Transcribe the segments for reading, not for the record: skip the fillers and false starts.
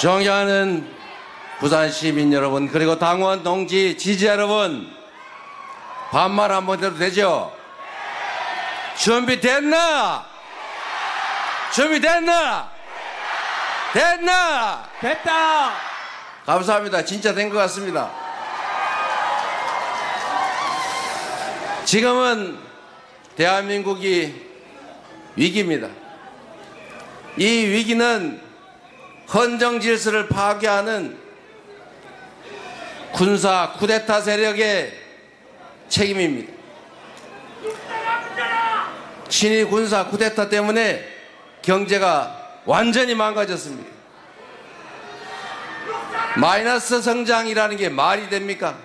존경하는 부산 시민 여러분, 그리고 당원 동지 지지자 여러분, 반말 한번 해도 되죠? 준비됐나? 준비됐나? 됐나? 됐다. 감사합니다. 진짜 된 것 같습니다. 지금은 대한민국이 위기입니다. 이 위기는 헌정 질서를 파괴하는 군사 쿠데타 세력의 책임입니다. 친위 군사 쿠데타 때문에 경제가 완전히 망가졌습니다. 마이너스 성장이라는 게 말이 됩니까?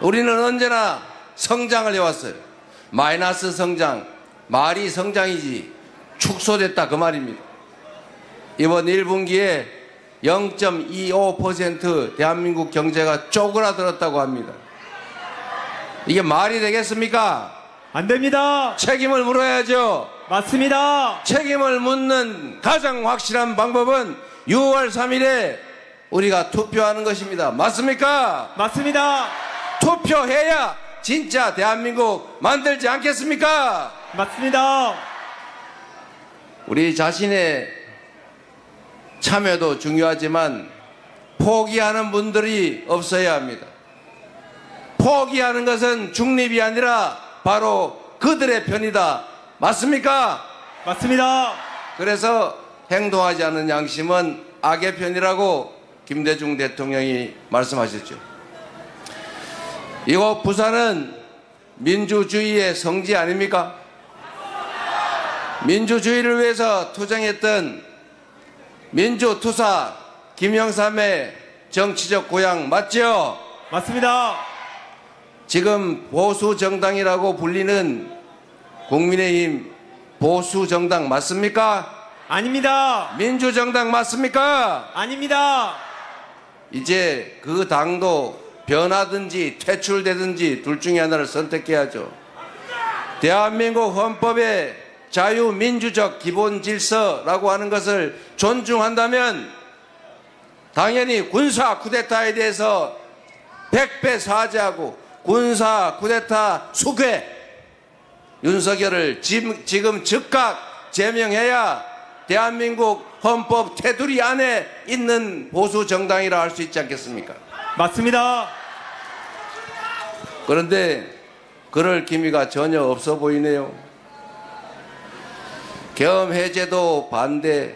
우리는 언제나 성장을 해왔어요. 마이너스 성장, 말이 성장이지 축소됐다 그 말입니다. 이번 1분기에 0.25% 대한민국 경제가 쪼그라들었다고 합니다. 이게 말이 되겠습니까? 안 됩니다. 책임을 물어야죠. 맞습니다. 책임을 묻는 가장 확실한 방법은 6월 3일에 우리가 투표하는 것입니다. 맞습니까? 맞습니다. 투표해야 진짜 대한민국 만들지 않겠습니까? 맞습니다. 우리 자신의 참여도 중요하지만 포기하는 분들이 없어야 합니다. 포기하는 것은 중립이 아니라 바로 그들의 편이다. 맞습니까? 맞습니다. 그래서 행동하지 않는 양심은 악의 편이라고 김대중 대통령이 말씀하셨죠. 이곳 부산은 민주주의의 성지 아닙니까? 민주주의를 위해서 투쟁했던 민주투사 김영삼의 정치적 고향 맞죠? 맞습니다. 지금 보수정당이라고 불리는 국민의힘 보수정당 맞습니까? 아닙니다. 민주정당 맞습니까? 아닙니다. 이제 그 당도 변하든지 퇴출되든지 둘 중에 하나를 선택해야죠. 대한민국 헌법의 자유민주적 기본 질서라고 하는 것을 존중한다면 당연히 군사 쿠데타에 대해서 100배 사죄하고 군사 쿠데타 수괴 윤석열을 지금 즉각 제명해야 대한민국 헌법 테두리 안에 있는 보수 정당이라 할 수 있지 않겠습니까? 맞습니다. 그런데 그럴 기미가 전혀 없어 보이네요. 계엄 해제도 반대,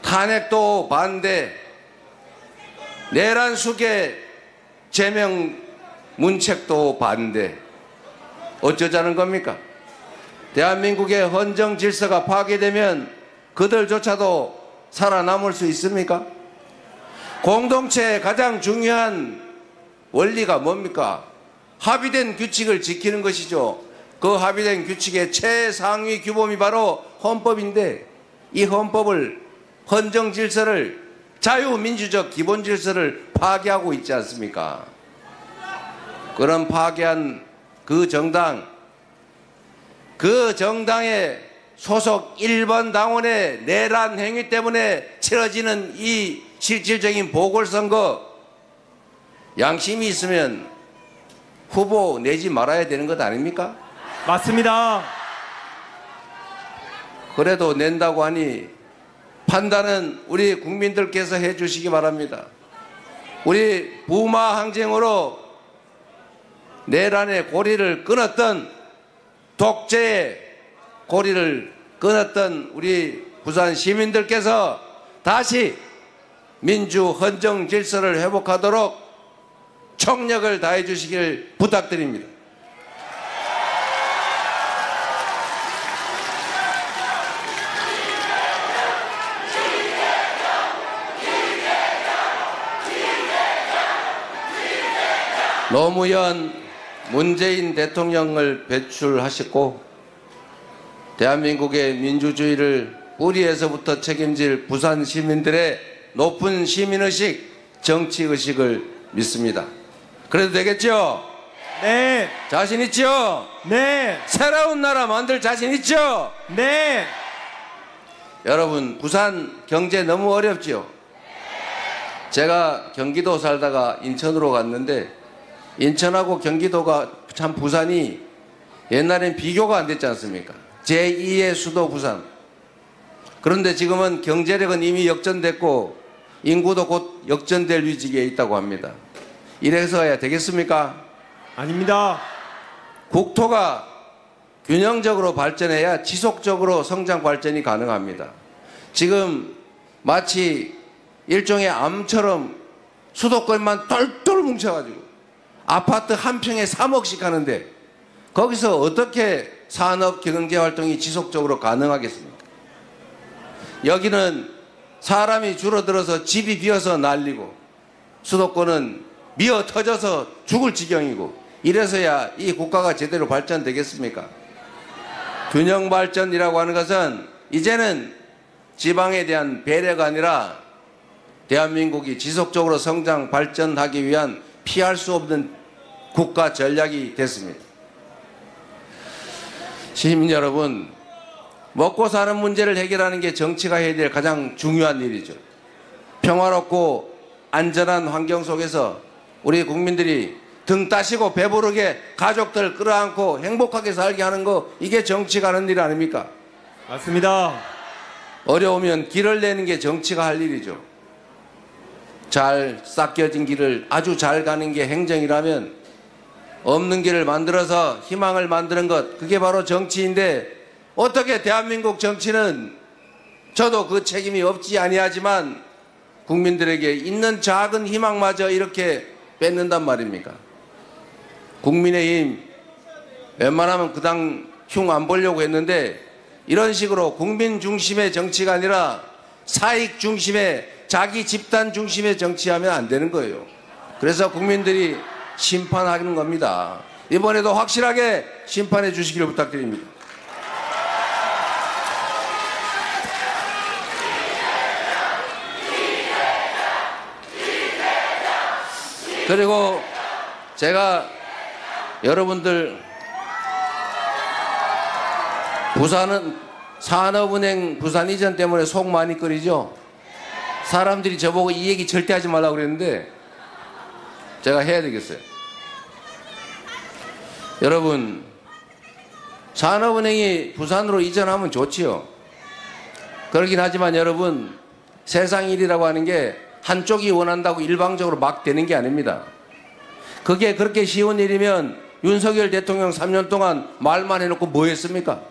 탄핵도 반대, 내란 수괴 제명 문책도 반대. 어쩌자는 겁니까? 대한민국의 헌정 질서가 파괴되면 그들조차도 살아남을 수 있습니까? 공동체의 가장 중요한 원리가 뭡니까? 합의된 규칙을 지키는 것이죠. 그 합의된 규칙의 최상위 규범이 바로 헌법인데 이 헌법을, 헌정 질서를, 자유민주적 기본 질서를 파괴하고 있지 않습니까? 그런 파괴한 그 정당의 소속 1번 당원의 내란 행위 때문에 치러지는 이 실질적인 보궐선거, 양심이 있으면 후보 내지 말아야 되는 것 아닙니까? 맞습니다. 그래도 낸다고 하니 판단은 우리 국민들께서 해주시기 바랍니다. 우리 부마 항쟁으로 내란의 고리를 끊었던, 독재의 고리를 끊었던 우리 부산 시민들께서 다시 민주 헌정 질서를 회복하도록 총력을 다해 주시길 부탁드립니다. 노무현, 문재인 대통령을 배출하셨고 대한민국의 민주주의를 뿌리에서부터 책임질 부산 시민들의 높은 시민의식, 정치의식을 믿습니다. 그래도 되겠죠? 네. 자신 있죠? 네. 새로운 나라 만들 자신 있죠? 네. 여러분, 부산 경제 너무 어렵죠? 제가 경기도 살다가 인천으로 갔는데 인천하고 경기도가 참 부산이 옛날엔 비교가 안 됐지 않습니까? 제2의 수도 부산. 그런데 지금은 경제력은 이미 역전됐고 인구도 곧 역전될 위기에 있다고 합니다. 이래서야 되겠습니까? 아닙니다. 국토가 균형적으로 발전해야 지속적으로 성장 발전이 가능합니다. 지금 마치 일종의 암처럼 수도권만 똘똘 뭉쳐가지고 아파트 한 평에 3억씩 하는데 거기서 어떻게 산업 경제 활동이 지속적으로 가능하겠습니까? 여기는 사람이 줄어들어서 집이 비어서 난리고 수도권은 미어 터져서 죽을 지경이고 이래서야 이 국가가 제대로 발전되겠습니까? 균형 발전이라고 하는 것은 이제는 지방에 대한 배려가 아니라 대한민국이 지속적으로 성장 발전하기 위한 피할 수 없는 국가 전략이 됐습니다. 시민 여러분, 먹고 사는 문제를 해결하는 게 정치가 해야 될 가장 중요한 일이죠. 평화롭고 안전한 환경 속에서 우리 국민들이 등 따시고 배부르게 가족들 끌어안고 행복하게 살게 하는 거, 이게 정치가 하는 일 아닙니까? 맞습니다. 어려우면 길을 내는 게 정치가 할 일이죠. 잘 닦여진 길을 아주 잘 가는 게 행정이라면 없는 길을 만들어서 희망을 만드는 것, 그게 바로 정치인데 어떻게 대한민국 정치는 저도 그 책임이 없지 아니하지만 국민들에게 있는 작은 희망마저 이렇게 뺏는단 말입니까? 국민의힘 웬만하면 그 당 흉 안 보려고 했는데 이런 식으로 국민 중심의 정치가 아니라 사익 중심의, 자기 집단 중심의 정치하면 안 되는 거예요. 그래서 국민들이 심판하는 겁니다. 이번에도 확실하게 심판해 주시기를 부탁드립니다. 그리고 제가 여러분들 부산은 산업은행 부산 이전 때문에 속 많이 끓이죠. 사람들이 저보고 이 얘기 절대 하지 말라고 그랬는데 제가 해야 되겠어요. 여러분, 산업은행이 부산으로 이전하면 좋지요. 그러긴 하지만 여러분, 세상 일이라고 하는 게 한쪽이 원한다고 일방적으로 막 되는 게 아닙니다. 그게 그렇게 쉬운 일이면 윤석열 대통령 3년 동안 말만 해놓고 뭐 했습니까?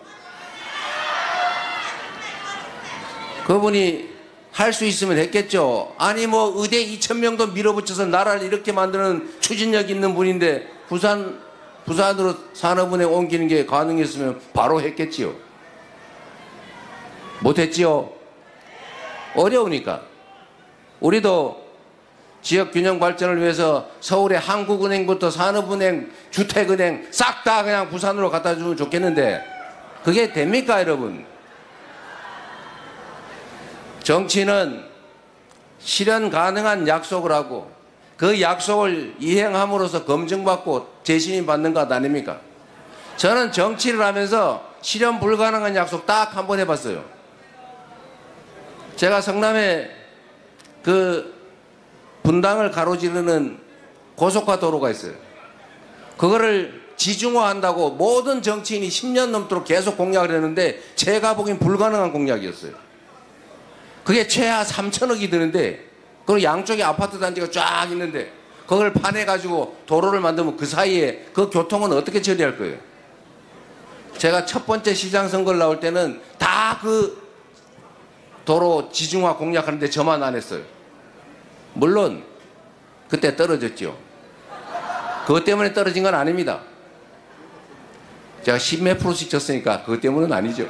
그분이 할 수 있으면 했겠죠. 아니 뭐 의대 2,000명도 밀어붙여서 나라를 이렇게 만드는 추진력 있는 분인데 부산으로 산업은행 옮기는 게 가능했으면 바로 했겠지요. 못했지요. 어려우니까. 우리도 지역 균형 발전을 위해서 서울의 한국은행부터 산업은행, 주택은행 싹 다 그냥 부산으로 갖다 주면 좋겠는데 그게 됩니까, 여러분? 정치는 실현 가능한 약속을 하고 그 약속을 이행함으로써 검증받고 재신임 받는 것 아닙니까? 저는 정치를 하면서 실현 불가능한 약속 딱 한 번 해봤어요. 제가 성남에 그 분당을 가로지르는 고속화 도로가 있어요. 그거를 지중화한다고 모든 정치인이 10년 넘도록 계속 공약을 했는데 제가 보기엔 불가능한 공약이었어요. 그게 최하 3천억이 드는데 그리고 양쪽에 아파트 단지가 쫙 있는데 그걸 파내가지고 도로를 만들면 그 사이에 그 교통은 어떻게 처리할 거예요? 제가 첫 번째 시장 선거를 나올 때는 다 그 도로 지중화 공약하는데 저만 안 했어요. 물론 그때 떨어졌죠. 그것 때문에 떨어진 건 아닙니다. 제가 10몇 프로씩 졌으니까 그것 때문은 아니죠.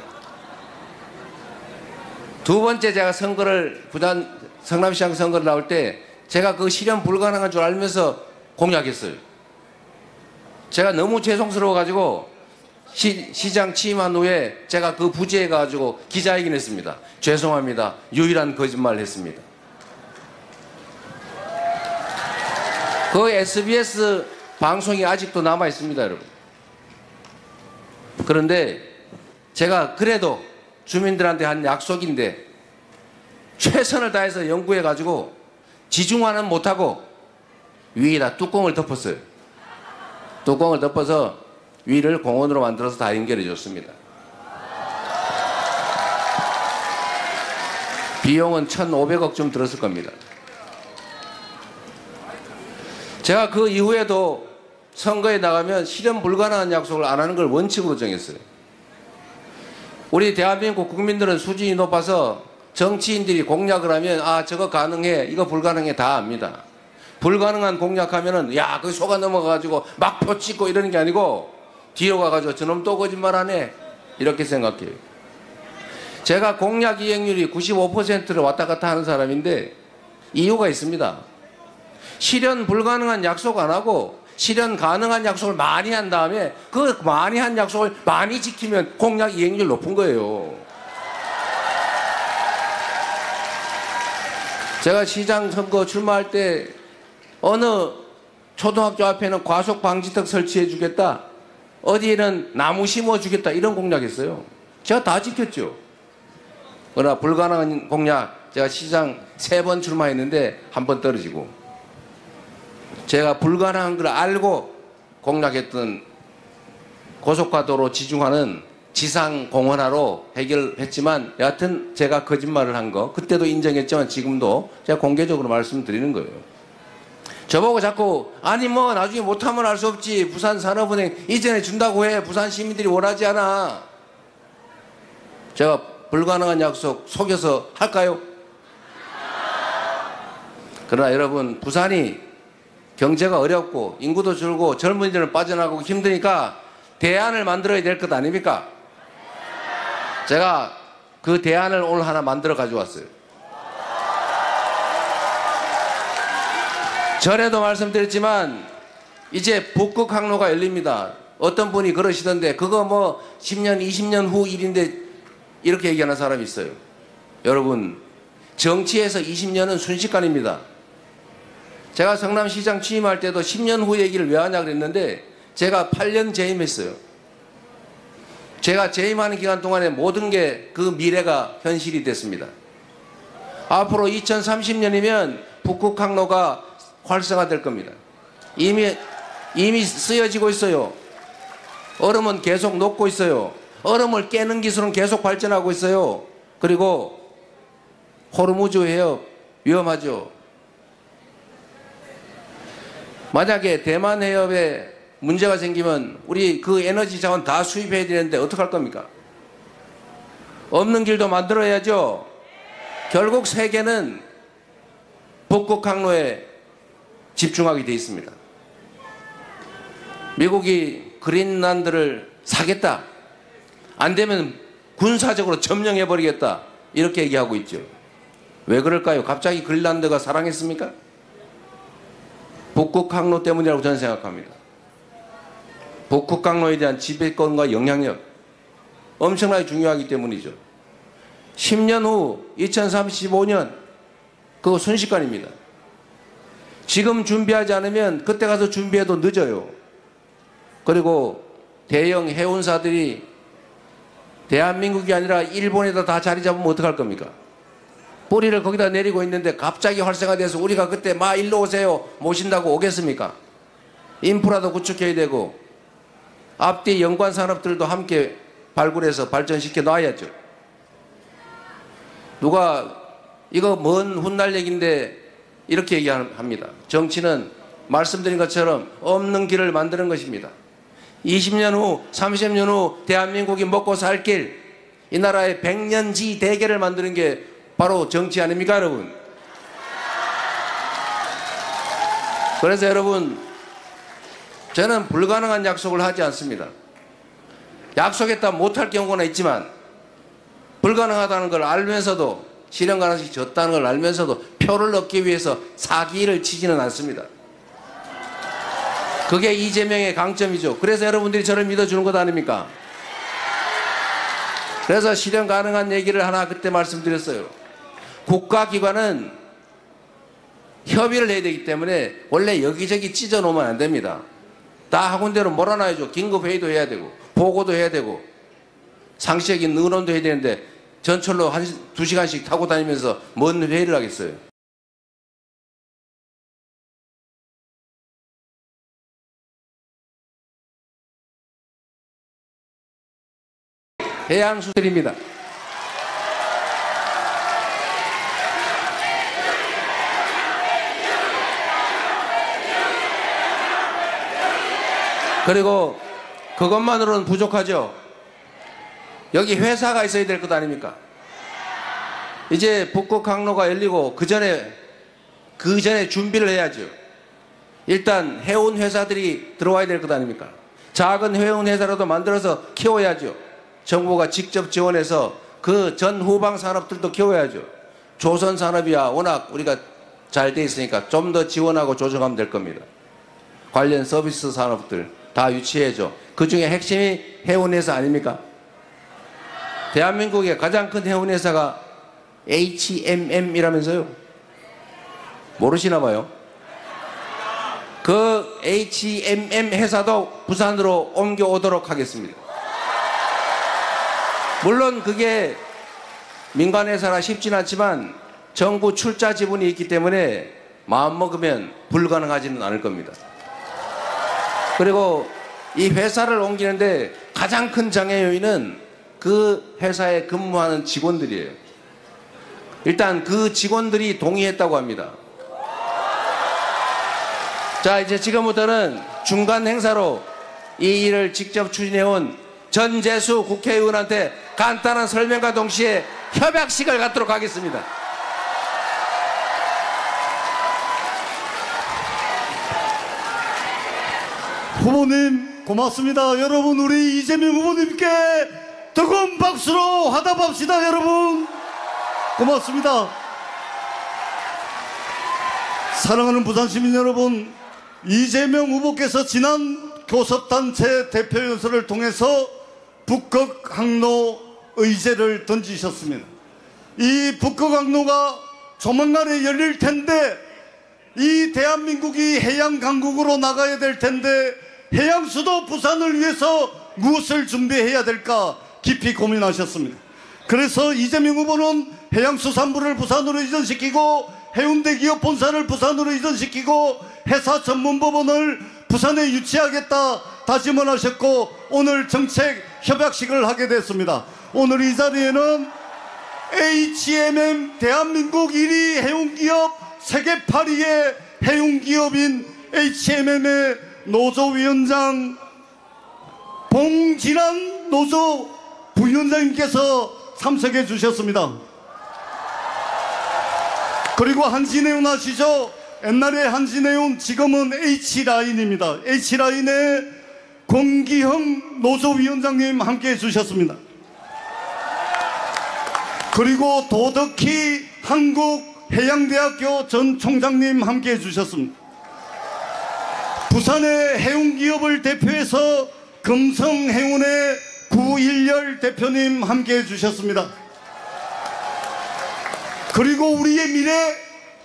두 번째 제가 선거를 부산 성남시장 선거를 나올 때 제가 그 실현 불가능한 줄 알면서 공약했어요. 제가 너무 죄송스러워가지고 시장 취임한 후에 제가 그 부지에 가지고 기자회견 했습니다. 죄송합니다. 유일한 거짓말을 했습니다. 그 SBS 방송이 아직도 남아 있습니다, 여러분. 그런데 제가 그래도 주민들한테 한 약속인데 최선을 다해서 연구해 가지고 지중화는 못하고 위에다 뚜껑을 덮었어요. 뚜껑을 덮어서 위를 공원으로 만들어서 다 연결해 줬습니다. 비용은 1,500억쯤 들었을 겁니다. 제가 그 이후에도 선거에 나가면 실현 불가능한 약속을 안 하는 걸 원칙으로 정했어요. 우리 대한민국 국민들은 수준이 높아서 정치인들이 공약을 하면 아 저거 가능해 이거 불가능해 다 압니다. 불가능한 공약하면은 야 그 속아 넘어가가지고 막 표 찍고 이러는 게 아니고 뒤로 가가지고 저놈 또 거짓말하네 이렇게 생각해요. 제가 공약 이행률이 95%를 왔다 갔다 하는 사람인데 이유가 있습니다. 실현 불가능한 약속 안 하고 실현 가능한 약속을 많이 한 다음에 그 많이 한 약속을 많이 지키면 공약 이행률 높은 거예요. 제가 시장 선거 출마할 때 어느 초등학교 앞에는 과속 방지턱 설치해 주겠다. 어디에는 나무 심어 주겠다. 이런 공약했어요. 제가 다 지켰죠. 그러나 불가능한 공약 제가 시장 3번 출마했는데 한 번 떨어지고 제가 불가능한 걸 알고 공약했던 고속화도로 지중화는 지상공원화로 해결했지만 여하튼 제가 거짓말을 한 거 그때도 인정했지만 지금도 제가 공개적으로 말씀드리는 거예요. 저보고 자꾸 아니 뭐 나중에 못하면 알 수 없지 부산산업은행 이전에 준다고 해 부산 시민들이 원하지 않아. 제가 불가능한 약속 속여서 할까요? 그러나 여러분 부산이 경제가 어렵고 인구도 줄고 젊은이들은 빠져나가고 힘드니까 대안을 만들어야 될 것 아닙니까? 제가 그 대안을 오늘 하나 만들어 가져왔어요. 전에도 말씀드렸지만 이제 북극 항로가 열립니다. 어떤 분이 그러시던데 그거 뭐 10년 20년 후 일인데 이렇게 얘기하는 사람이 있어요. 여러분 정치에서 20년은 순식간입니다. 제가 성남시장 취임할 때도 10년 후 얘기를 왜 하냐 그랬는데 제가 8년 재임했어요. 제가 재임하는 기간 동안에 모든 게 그 미래가 현실이 됐습니다. 앞으로 2030년이면 북극 항로가 활성화될 겁니다. 이미 쓰여지고 있어요. 얼음은 계속 녹고 있어요. 얼음을 깨는 기술은 계속 발전하고 있어요. 그리고 호르무즈 해협 위험하죠. 만약에 대만 해협에 문제가 생기면 우리 그 에너지 자원 다 수입해야 되는데 어떡할 겁니까? 없는 길도 만들어야죠. 결국 세계는 북극 항로에 집중하게 돼 있습니다. 미국이 그린란드를 사겠다. 안 되면 군사적으로 점령해버리겠다. 이렇게 얘기하고 있죠. 왜 그럴까요? 갑자기 그린란드가 사랑했습니까? 북극 항로 때문이라고 저는 생각합니다. 북극 항로에 대한 지배권과 영향력 엄청나게 중요하기 때문이죠. 10년 후 2035년 그거 순식간입니다. 지금 준비하지 않으면 그때 가서 준비해도 늦어요. 그리고 대형 해운사들이 대한민국이 아니라 일본에다 다 자리 잡으면 어떡할 겁니까? 뿌리를 거기다 내리고 있는데 갑자기 활성화돼서 우리가 그때 마 일로 오세요 모신다고 오겠습니까? 인프라도 구축해야 되고 앞뒤 연관 산업들도 함께 발굴해서 발전시켜 놔야죠. 누가 이거 먼 훗날 얘기인데 이렇게 얘기합니다. 정치는 말씀드린 것처럼 없는 길을 만드는 것입니다. 20년 후 30년 후 대한민국이 먹고 살 길, 이 나라의 백년지 대계를 만드는 게 바로 정치 아닙니까 여러분? 그래서 여러분 저는 불가능한 약속을 하지 않습니다. 약속했다 못할 경우는 있지만 불가능하다는 걸 알면서도 실현 가능성이 적다는 걸 알면서도 표를 얻기 위해서 사기를 치지는 않습니다. 그게 이재명의 강점이죠. 그래서 여러분들이 저를 믿어주는 것 아닙니까? 그래서 실현 가능한 얘기를 하나 그때 말씀드렸어요. 국가기관은 협의를 해야 되기 때문에 원래 여기저기 찢어놓으면 안 됩니다. 다 학원대로 몰아놔야죠. 긴급회의도 해야 되고 보고도 해야 되고 상시적인 의논도 해야 되는데 전철로 2시간씩 타고 다니면서 뭔 회의를 하겠어요. 해양수들입니다. 그리고 그것만으로는 부족하죠. 여기 회사가 있어야 될 것 아닙니까? 이제 북극 항로가 열리고 그 전에 준비를 해야죠. 일단 해운 회사들이 들어와야 될 것 아닙니까? 작은 해운 회사라도 만들어서 키워야죠. 정부가 직접 지원해서 그 전 후방 산업들도 키워야죠. 조선 산업이야 워낙 우리가 잘 돼 있으니까 좀 더 지원하고 조정하면 될 겁니다. 관련 서비스 산업들 다 유치해줘. 그 중에 핵심이 해운회사 아닙니까? 대한민국의 가장 큰 해운회사가 HMM이라면서요? 모르시나 봐요. 그 HMM 회사도 부산으로 옮겨오도록 하겠습니다. 물론 그게 민간회사라 쉽진 않지만 정부 출자 지분이 있기 때문에 마음먹으면 불가능하지는 않을 겁니다. 그리고 이 회사를 옮기는데 가장 큰 장애 요인은 그 회사에 근무하는 직원들이에요. 일단 그 직원들이 동의했다고 합니다. 자, 이제 지금부터는 중간 행사로 이 일을 직접 추진해온 전재수 국회의원한테 간단한 설명과 동시에 협약식을 갖도록 하겠습니다. 후보님 고맙습니다. 여러분 우리 이재명 후보님께 뜨거운 박수로 화답합시다. 여러분 고맙습니다. 사랑하는 부산시민 여러분, 이재명 후보께서 지난 교섭단체 대표연설을 통해서 북극 항로 의제를 던지셨습니다. 이 북극 항로가 조만간에 열릴 텐데 이 대한민국이 해양 강국으로 나가야 될 텐데 해양 수도 부산을 위해서 무엇을 준비해야 될까 깊이 고민하셨습니다. 그래서 이재명 후보는 해양수산부를 부산으로 이전시키고 해운대 기업 본사를 부산으로 이전시키고 해사 전문법원을 부산에 유치하겠다 다짐을 하셨고 오늘 정책 협약식을 하게 됐습니다. 오늘 이 자리에는 HMM 대한민국 1위 해운기업 세계 8위의 해운기업인 HMM의 노조위원장 봉진환 노조 부위원장님께서 참석해 주셨습니다. 그리고 한진해운 아시죠? 옛날에 한진해운 지금은 H라인입니다. H라인의 권기형 노조위원장님 함께해 주셨습니다. 그리고 도덕희 한국해양대학교 전 총장님 함께해 주셨습니다. 부산의 해운기업을 대표해서 금성해운의 구일열 대표님 함께해 주셨습니다. 그리고 우리의 미래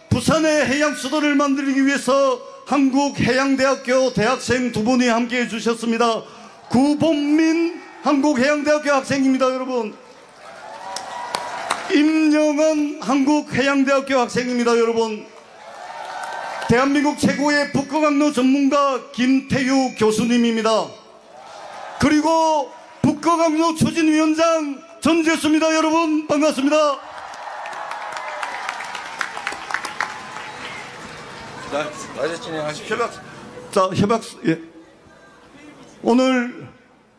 부산의 해양수도를 만들기 위해서 한국해양대학교 대학생 두 분이 함께해 주셨습니다. 구본민 한국해양대학교 학생입니다. 여러분, 임영은 한국해양대학교 학생입니다. 여러분, 대한민국 최고의 북극항로 전문가 김태유 교수님입니다. 그리고 북극항로 추진위원장 전재수입니다. 여러분 반갑습니다. 다시 진행하십시오. 협약. 예. 오늘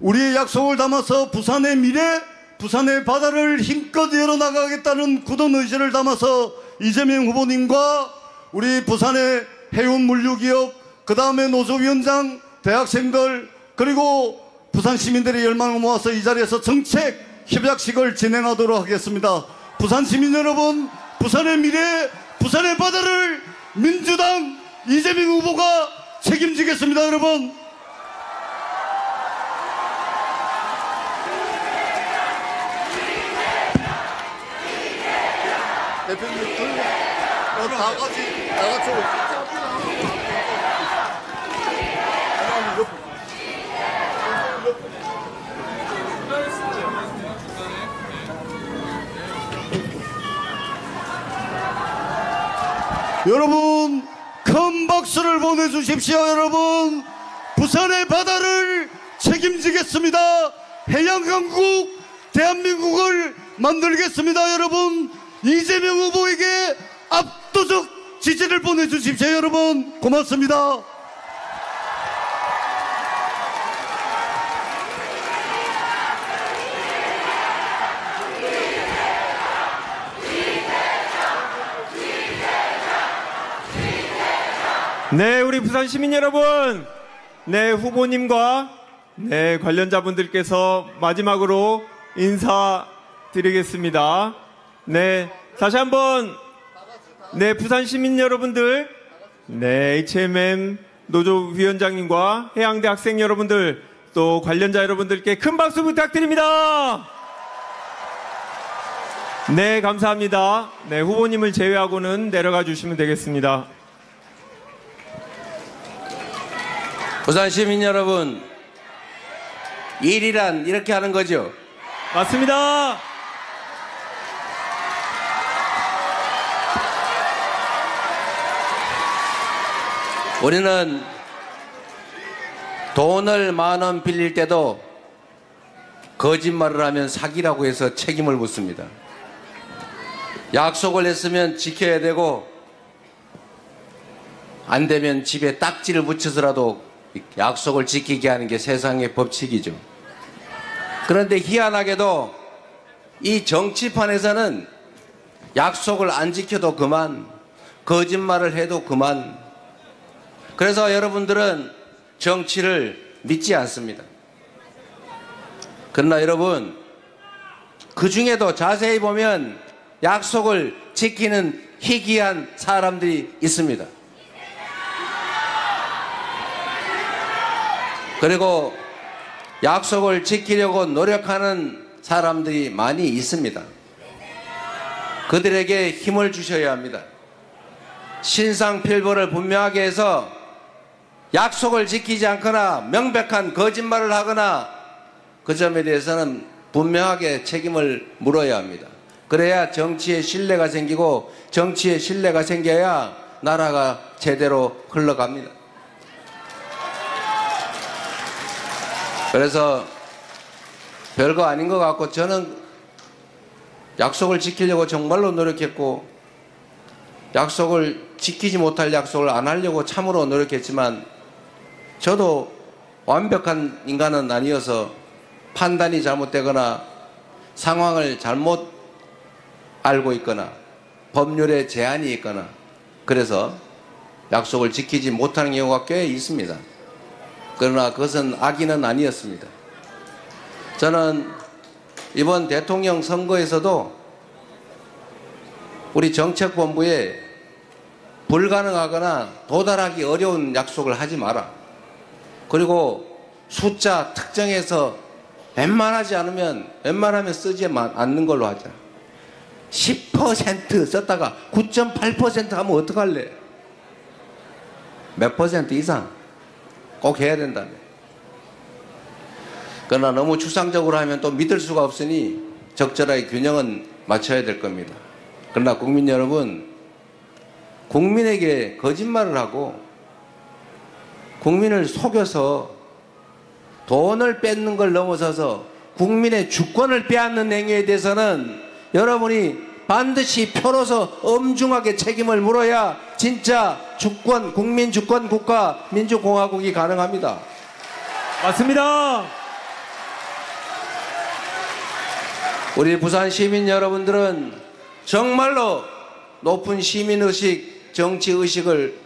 우리의 약속을 담아서 부산의 미래, 부산의 바다를 힘껏 열어나가겠다는 굳은 의지를 담아서 이재명 후보님과 우리 부산의 해운물류기업, 그 다음에 노조위원장, 대학생들, 그리고 부산 시민들의 열망을 모아서 이 자리에서 정책 협약식을 진행하도록 하겠습니다. 부산 시민 여러분, 부산의 미래, 부산의 바다를 민주당 이재명 후보가 책임지겠습니다. 여러분, 대표님 다 같이 여러분 큰 박수를 보내주십시오. 여러분, 부산의 바다를 책임지겠습니다. 해양강국 대한민국을 만들겠습니다. 여러분, 이재명 후보에게 압도적 지지를 보내주십시오. 여러분, 고맙습니다. 네, 우리 부산 시민 여러분, 네, 후보님과 네, 관련자분들께서 마지막으로 인사드리겠습니다. 네, 다시 한번 네, 부산 시민 여러분들, 네, HMM 노조위원장님과 해양대 학생 여러분들, 또 관련자 여러분들께 큰 박수 부탁드립니다. 네, 감사합니다. 네, 후보님을 제외하고는 내려가 주시면 되겠습니다. 부산 시민 여러분, 일이란 이렇게 하는 거죠? 맞습니다. 우리는 돈을 10,000원 빌릴 때도 거짓말을 하면 사기라고 해서 책임을 묻습니다. 약속을 했으면 지켜야 되고, 안 되면 집에 딱지를 붙여서라도 약속을 지키게 하는 게 세상의 법칙이죠. 그런데 희한하게도 이 정치판에서는 약속을 안 지켜도 그만, 거짓말을 해도 그만. 그래서 여러분들은 정치를 믿지 않습니다. 그러나 여러분, 그 중에도 자세히 보면 약속을 지키는 희귀한 사람들이 있습니다. 그리고 약속을 지키려고 노력하는 사람들이 많이 있습니다. 그들에게 힘을 주셔야 합니다. 신상필벌을 분명하게 해서 약속을 지키지 않거나 명백한 거짓말을 하거나 그 점에 대해서는 분명하게 책임을 물어야 합니다. 그래야 정치에 신뢰가 생기고, 정치에 신뢰가 생겨야 나라가 제대로 흘러갑니다. 그래서 별거 아닌 것 같고, 저는 약속을 지키려고 정말로 노력했고, 약속을 지키지 못할 약속을 안 하려고 참으로 노력했지만, 저도 완벽한 인간은 아니어서 판단이 잘못되거나 상황을 잘못 알고 있거나 법률에 제한이 있거나 그래서 약속을 지키지 못하는 경우가 꽤 있습니다. 그러나 그것은 악의는 아니었습니다. 저는 이번 대통령 선거에서도 우리 정책본부에 불가능하거나 도달하기 어려운 약속을 하지 마라. 그리고 숫자 특정해서 웬만하면 쓰지 않는 걸로 하자. 10% 썼다가 9.8% 하면 어떡할래? 몇 퍼센트 이상 꼭 해야 된다며. 그러나 너무 추상적으로 하면 또 믿을 수가 없으니 적절하게 균형은 맞춰야 될 겁니다. 그러나 국민 여러분, 국민에게 거짓말을 하고 국민을 속여서 돈을 뺏는 걸 넘어서서 국민의 주권을 빼앗는 행위에 대해서는 여러분이 반드시 표로서 엄중하게 책임을 물어야 진짜 주권, 국민 주권 국가 민주공화국이 가능합니다. 맞습니다. 우리 부산 시민 여러분들은 정말로 높은 시민의식, 정치의식을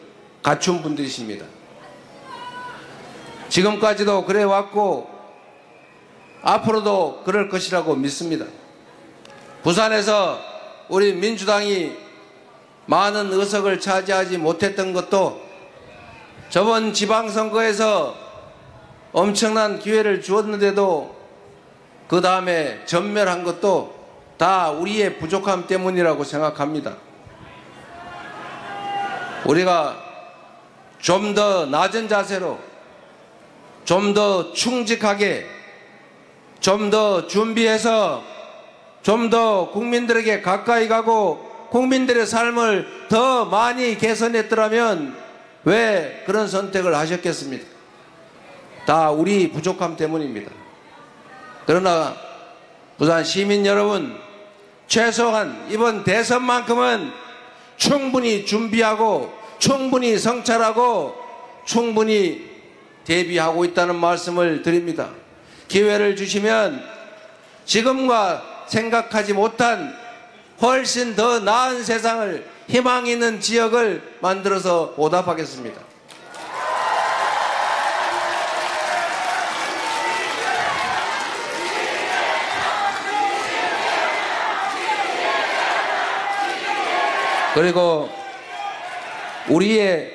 갖춘 분들이십니다. 지금까지도 그래 왔고 앞으로도 그럴 것이라고 믿습니다. 부산에서 우리 민주당이 많은 의석을 차지하지 못했던 것도 저번 지방선거에서 엄청난 기회를 주었는데도 그 다음에 전멸한 것도 다 우리의 부족함 때문이라고 생각합니다. 우리가 좀 더 낮은 자세로, 좀 더 충직하게, 좀 더 준비해서 좀 더 국민들에게 가까이 가고 국민들의 삶을 더 많이 개선했더라면 왜 그런 선택을 하셨겠습니까? 다 우리 부족함 때문입니다. 그러나 부산 시민 여러분, 최소한 이번 대선만큼은 충분히 준비하고 충분히 성찰하고 충분히 대비하고 있다는 말씀을 드립니다. 기회를 주시면 지금과 생각하지 못한 훨씬 더 나은 세상을, 희망 있는 지역을 만들어서 보답하겠습니다. 그리고 우리의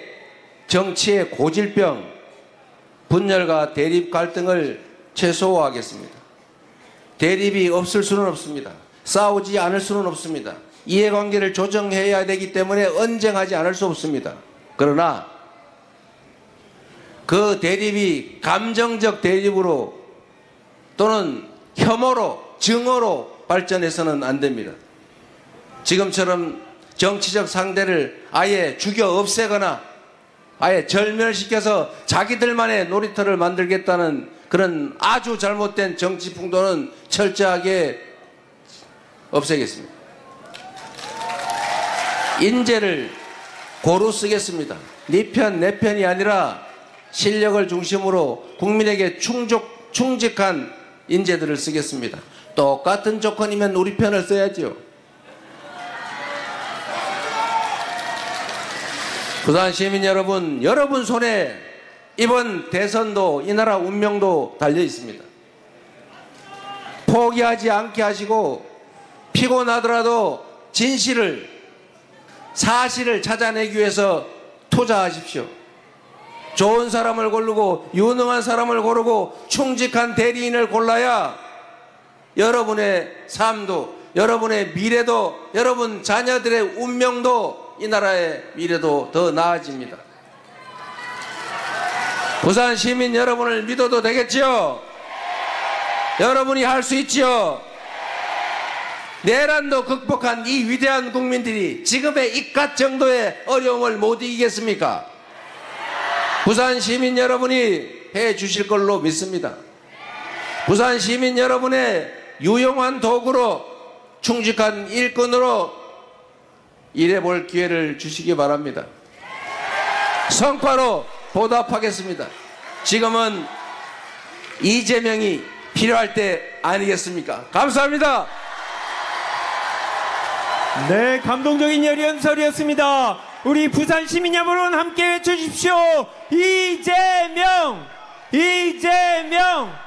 정치의 고질병, 분열과 대립 갈등을 최소화하겠습니다. 대립이 없을 수는 없습니다. 싸우지 않을 수는 없습니다. 이해관계를 조정해야 되기 때문에 언쟁하지 않을 수 없습니다. 그러나 그 대립이 감정적 대립으로 또는 혐오로, 증오로 발전해서는 안 됩니다. 지금처럼 정치적 상대를 아예 죽여 없애거나 아예 절멸시켜서 자기들만의 놀이터를 만들겠다는 그런 아주 잘못된 정치 풍토는 철저하게 없애겠습니다. 인재를 고루 쓰겠습니다. 네 편, 내 편이 아니라 실력을 중심으로 국민에게 충직한 인재들을 쓰겠습니다. 똑같은 조건이면 우리 편을 써야죠. 부산 시민 여러분, 여러분 손에 이번 대선도 이 나라 운명도 달려 있습니다. 포기하지 않게 하시고 피곤하더라도 진실을, 사실을 찾아내기 위해서 투자하십시오. 좋은 사람을 고르고 유능한 사람을 고르고 충직한 대리인을 골라야 여러분의 삶도, 여러분의 미래도, 여러분 자녀들의 운명도, 이 나라의 미래도 더 나아집니다. 부산 시민 여러분을 믿어도 되겠지요? 여러분이 할 수 있지요? 내란도 극복한 이 위대한 국민들이 지금의 이깟 정도의 어려움을 못 이기겠습니까? 부산 시민 여러분이 해 주실 걸로 믿습니다. 부산 시민 여러분의 유용한 도구로, 충직한 일꾼으로 일해볼 기회를 주시기 바랍니다. 성과로 보답하겠습니다. 지금은 이재명이 필요할 때 아니겠습니까? 감사합니다. 네, 감동적인 연설이었습니다. 우리 부산 시민 여러분 함께 외쳐주십시오. 이재명! 이재명!